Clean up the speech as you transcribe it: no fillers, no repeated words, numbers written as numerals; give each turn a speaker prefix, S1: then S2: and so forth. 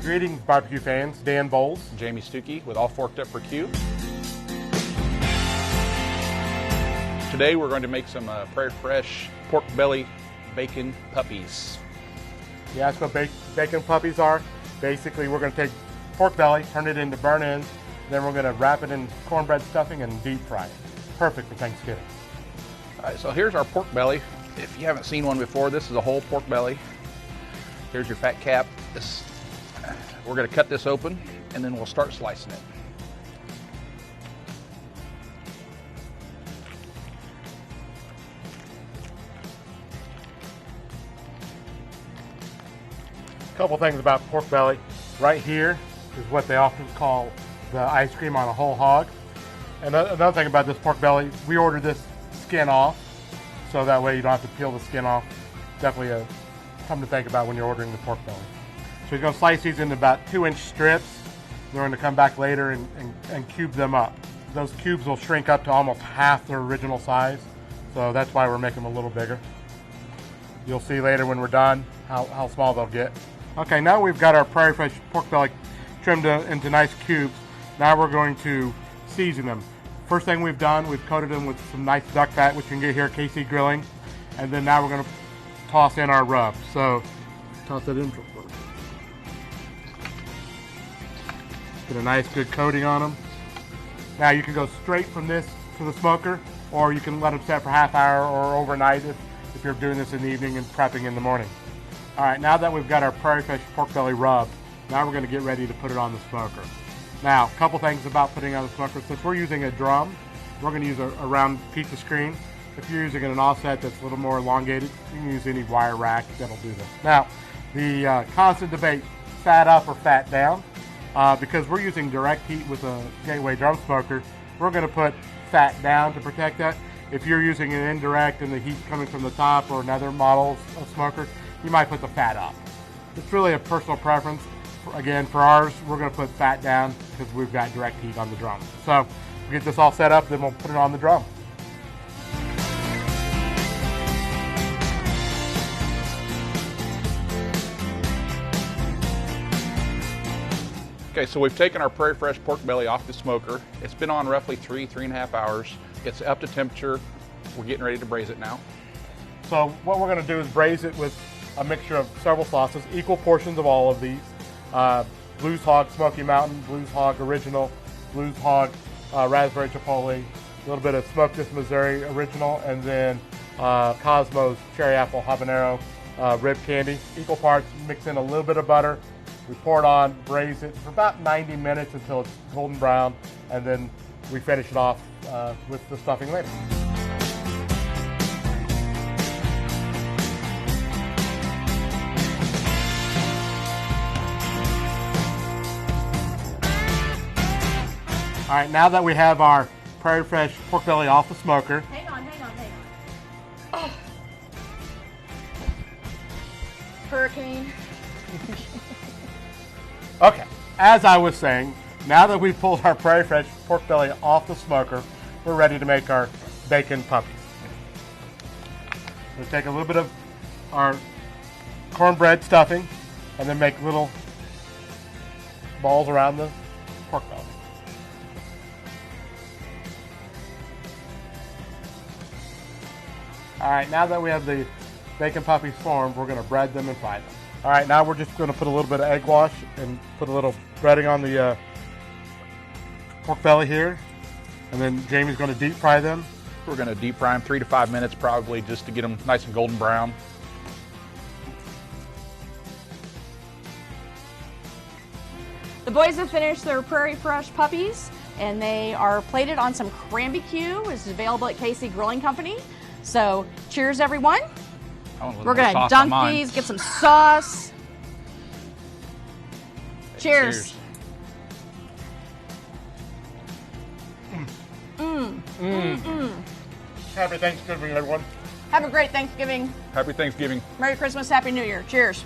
S1: Greetings, barbecue fans. Dan Bowles.
S2: Jamie Stuckey with All Forked Up for Q. Today we're going to make some Prairie Fresh pork belly bacon puppies.
S1: You ask what bacon puppies are? Basically, we're going to take pork belly, turn it into burnt ends, then we're going to wrap it in cornbread stuffing and deep fry it. Perfect for Thanksgiving.
S2: All right, so here's our pork belly. If you haven't seen one before, this is a whole pork belly. Here's your fat cap. We're going to cut this open and then we'll start slicing it.
S1: A couple things about pork belly. Right here is what they often call the ice cream on a whole hog. And another thing about this pork belly, we ordered this skin off, so that way you don't have to peel the skin off. Definitely something to think about when you're ordering the pork belly. So you're going to slice these into about 2-inch strips. We're going to come back later and cube them up. Those cubes will shrink up to almost half their original size, so that's why we're making them a little bigger. You'll see later when we're done how small they'll get. Okay, now we've got our Prairie Fresh pork belly trimmed into nice cubes. Now we're going to season them. First thing we've done, we've coated them with some nice duck fat, which you can get here at KC Grilling. And then now we're going to toss in our rub. So, toss it in. Get a nice good coating on them. Now you can go straight from this to the smoker, or you can let them set for half hour or overnight if you're doing this in the evening and prepping in the morning. All right, now that we've got our Prairie Fresh pork belly rubbed, now we're going to get ready to put it on the smoker. Now, a couple things about putting it on the smoker. Since we're using a drum, we're going to use a round pizza screen. If you're using an offset that's a little more elongated, you can use any wire rack that'll do this. Now, the constant debate, fat up or fat down. Because we're using direct heat with a Gateway drum smoker, we're going to put fat down to protect that. If you're using an indirect and the heat coming from the top or another model of smoker, you might put the fat up. It's really a personal preference. Again, for ours, we're going to put fat down because we've got direct heat on the drum. So we'll get this all set up, then we'll put it on the drum.
S2: Okay, so we've taken our Prairie Fresh pork belly off the smoker. It's been on roughly 3.5 hours. It's up to temperature. We're getting ready to braise it now.
S1: So what we're going to do is braise it with a mixture of several sauces, equal portions of all of these. Blues Hog Smoky Mountain, Blues Hog Original, Blues Hog Raspberry Chipotle, a little bit of Smoked This Missouri Original, and then Cosmo's Cherry Apple Habanero Rib Candy. Equal parts, mix in a little bit of butter. We pour it on, braise it for about 90 minutes until it's golden brown, and then we finish it off with the stuffing later. All right, now that we have our Prairie Fresh pork belly off the smoker.
S3: Hang on. Oh. Hurricane.
S1: Okay, as I was saying, now that we've pulled our Prairie Fresh pork belly off the smoker, we're ready to make our bacon puppies. We'll take a little bit of our cornbread stuffing and then make little balls around the pork belly. All right, now that we have the bacon puppies formed, we're going to bread them and fry them. All right, now we're just going to put a little bit of egg wash and put a little breading on the pork belly here. And then Jamie's going to deep fry them.
S2: We're going to deep fry them 3 to 5 minutes probably just to get them nice and golden brown.
S3: The boys have finished their Prairie Fresh puppies, and they are plated on some Cran-B-Que, which is available at KC Grilling Company. So, cheers, everyone. We're going to dunk these, get some sauce. Cheers.
S1: Happy Thanksgiving, everyone.
S3: Have a great Thanksgiving.
S2: Happy Thanksgiving.
S3: Merry Christmas, Happy New Year. Cheers.